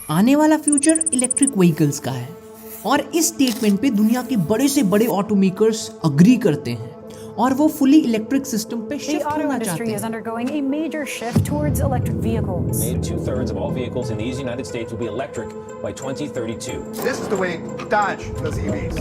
आने वाला future electric vehicles का है और इस स्टेटमेंट पे दुनिया के बड़े से बड़े ऑटोमेकर्स अग्री करते हैं और वो फुली इलेक्ट्रिक सिस्टम पे शिफ्ट होना चाहते हैं। The auto industry is undergoing a major shift towards electric vehicles. 2/3 of all vehicles in these United States will be electric by 2032. This is the way Dodge does EVs.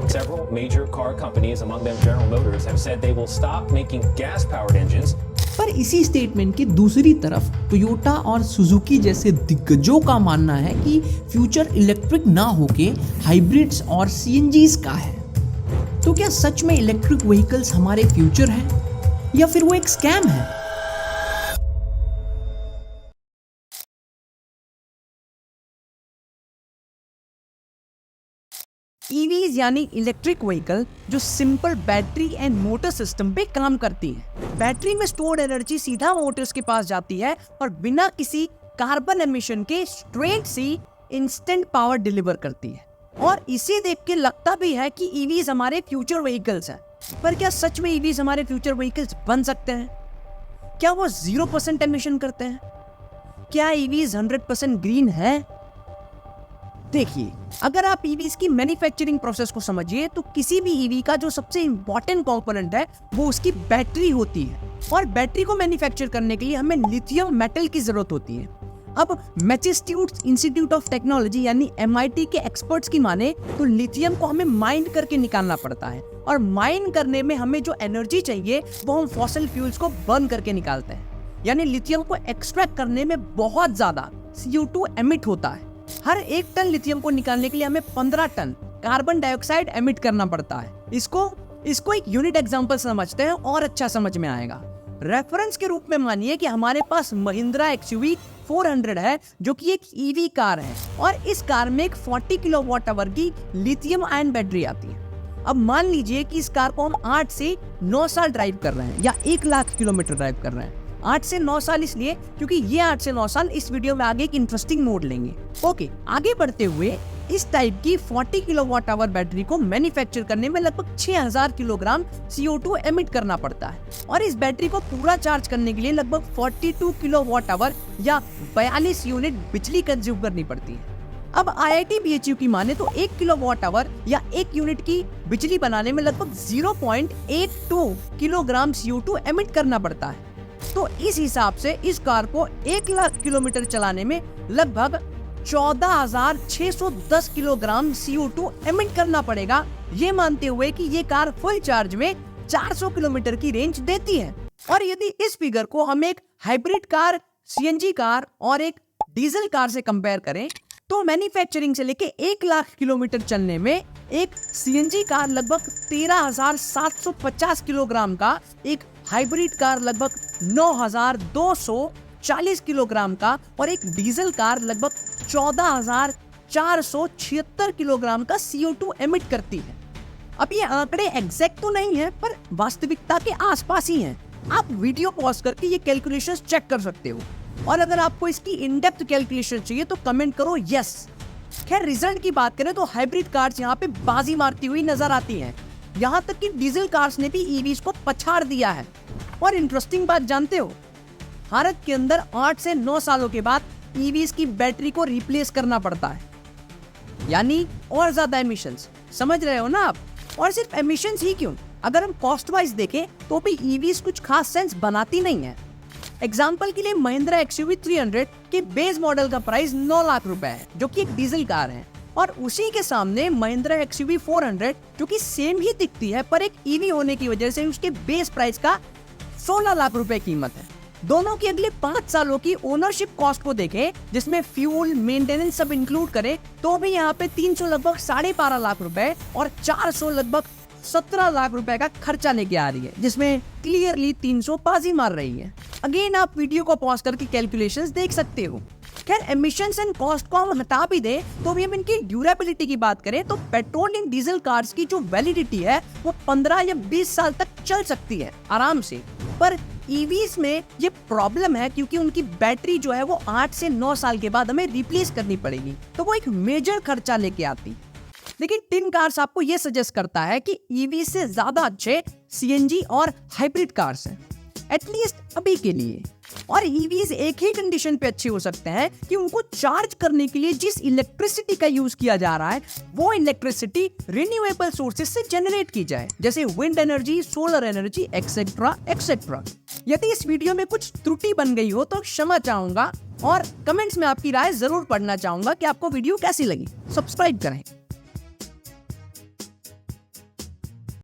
Several major car companies, among them General Motors, have said they will stop making gas-powered engines. पर इसी statement की दूसरी तरफ Toyota और Suzuki जैसे दिग्गजों का मानना है कि फ्यूचर इलेक्ट्रिक ना होके हाइब्रिड्स और सीएनजीज का है। तो क्या सच में इलेक्ट्रिक व्हीकल्स हमारे फ्यूचर हैं या फिर वो एक स्कैम है? ईवीज यानी इलेक्ट्रिक व्हीकल जो simple battery and motor system पे काम करती है। बैटरी में स्टोर्ड एनर्जी सीधा मोटर्स के पास जाती है और बिना किसी कार्बन एमिशन के स्ट्रेट सी इंस्टेंट पावर डिलीवर करती है। और इसे देख के लगता भी है कि ईवीज हमारे फ्यूचर व्हीकल्स हैं। पर क्या सच में ईवीज हमारे फ्यूचर व्हीकल्स बन सकते हैं? क्या वो 0% एमिशन करते हैं? क्या ईवीज 100% ग्रीन है? देखिए, अगर आप ईवीज की मैन्युफैक्चरिंग प्रोसेस को समझिए तो किसी भी ईवी का जो सबसे इंपॉर्टेंट कंपोनेंट है वो उसकी बैटरी होती है और बैटरी को मैन्युफैक्चर करने के लिए हमें लिथियम मेटल की जरूरत होती है। अब मैसाचुसेट्स इंस्टीट्यूट ऑफ टेक्नोलॉजी यानी MIT के एक्सपर्ट्स की माने तो लिथियम को हमें माइन करके निकालना पड़ता है और माइन करने में हमें जो एनर्जी चाहिए वो हम फॉसिल फ्यूल्स को बर्न करके निकालते हैं। यानी लिथियम को एक्सट्रैक्ट करने में बहुत ज्यादा CO2 एमिट होता है। हर 1 टन लिथियम को निकालने के लिए हमें 15 टन कार्बन डाइऑक्साइड एमिट करना पड़ता है। इसको एक यूनिट एग्जांपल समझते हैं और अच्छा समझ में आएगा। रेफरेंस के रूप में मानिए कि हमारे पास महिंद्रा XUV 400 है जो कि एक ईवी कार है और इस कार में एक 40 किलोवाट आवर की लिथियम आयन बैटरी आती है। अब मान लीजिए कि इस कार को हम 8 से 9 साल ड्राइव कर रहे हैं या 1 लाख किलोमीटर ड्राइव कर रहे हैं। 8 से 9 साल इसलिए क्योंकि ये 8 से 9 साल इस वीडियो में आगे एक इंटरेस्टिंग मोड लेंगे। ओके, आगे बढ़ते हुए इस टाइप की 40 किलोवाट आवर बैटरी को मैन्युफैक्चर करने में लगभग 6000 किलोग्राम CO2 एमिट करना पड़ता है और इस बैटरी को पूरा चार्ज करने के लिए लगभग 42 किलोवाट आवर या 42 यूनिट बिजली कंज्यूम करनी पड़ती है। अब IIT BHU की माने तो 1 किलोवाट आवर या 1 यूनिट की बिजली बनाने में लगभग 0.82 किलोग्राम CO2 एमिट करना पड़ता है। तो इस हिसाब से इस कार को 1 लाख किलोमीटर चलाने में लगभग 14,610 किलोग्राम CO2 एमिट करना पड़ेगा, ये मानते हुए कि ये कार फुल चार्ज में 400 किलोमीटर की रेंज देती है। और यदि इस फिगर को हम एक हाइब्रिड कार, CNG कार और एक डीजल कार से कंपेयर करें तो मैन्युफैक्चरिंग से लेके 1 लाख किलोमीटर चलने में एक CNG कार लगभग 13,750 किलोग्राम का, एक हाइब्रिड कार लगभग 9,240 किलोग्राम का और एक डीजल कार लगभग 14,476 किलोग्राम का CO2 एमिट करती है। अब ये आंकड़े एग्जैक्ट तो नहीं है पर वास्तविकता के आसपास ही हैं। आप वीडियो पॉज करके ये कैलकुलेशंस चेक कर सकते हो और अगर आपको इसकी इन डेप्थ कैलकुलेशन चाहिए तो कमेंट करो यस। खैर, रिजल्ट की बात करें तो हाइब्रिड कार्स यहाँ पे बाजी मारती हुई नजर आती हैं। यहाँ तक कि डीजल कार्स ने भी ईवीज को पछाड़ दिया है। और इंटरेस्टिंग बात जानते हो, भारत के अंदर 8 से 9 सालों के बाद ईवीज की बैटरी को रिप्लेस करना पड़ता है, यानी और ज्यादा एमिशंस। समझ रहे हो ना आप? और सिर्फ एमिशंस ही क्यों, अगर हम कॉस्ट वाइज देखें तो भी ईवीज कुछ खास सेंस बनाती नहीं है। एग्जाम्पल के लिए महिंद्रा XUV 300 के बेस मॉडल का प्राइस 9 लाख रुपए है जो कि एक डीजल कार है और उसी के सामने महिंद्रा XUV 400 जो कि सेम ही दिखती है पर एक ईवी होने की वजह से उसके बेस प्राइस का 16 लाख रुपए कीमत है। दोनों की अगले 5 सालों की ओनरशिप कॉस्ट को देखें जिसमें फ्यूल, मेंटेनेंस सब इंक्लूड करें तो भी यहाँ पे 300 लगभग 12.5 लाख रुपए और 400 लगभग 17 लाख रुपए का खर्चा लेके आ रही है, जिसमें क्लियरली 300 बाजी मार रही है। अगेन आप वीडियो को पॉज करके कैलकुलेशंस देख सकते हो। खैर, एमिशंस एंड कॉस्ट को हम हटा भी दे तो भी हम इनकी ड्यूरेबिलिटी की बात करें तो पेट्रोल एंड डीजल कार्स की जो वैलिडिटी है वो 15 या 20 साल तक चल सकती है आराम से। पर ईवीज में ये प्रॉब्लम है क्योंकि उनकी बैटरी जो है वो 8 से 9 साल के बाद हमें रिप्लेस करनी पड़ेगी, तो वो एक मेजर खर्चा लेके आती। लेकिन टिन कार्स आपको ये सजेस्ट करता है कि ईवी से ज्यादा अच्छे CNG और हाइब्रिड कार्स हैं, एटलीस्ट अभी के लिए। और ईवीज एक ही कंडीशन पे अच्छे हो सकते हैं कि उनको चार्ज करने के लिए जिस इलेक्ट्रिसिटी का यूज किया जा रहा है वो इलेक्ट्रिसिटी रिन्यूएबल सोर्सेज से जनरेट की जाए, जैसे wind energy, solar energy, etcetera etcetera. यदि इस वीडियो में कुछ त्रुटि बन गई हो तो क्षमा चाहूंगा और कमेंट्स में आपकी राय जरूर पढ़ना चाहूंगा कि आपको वीडियो कैसी लगी। सब्सक्राइब करें।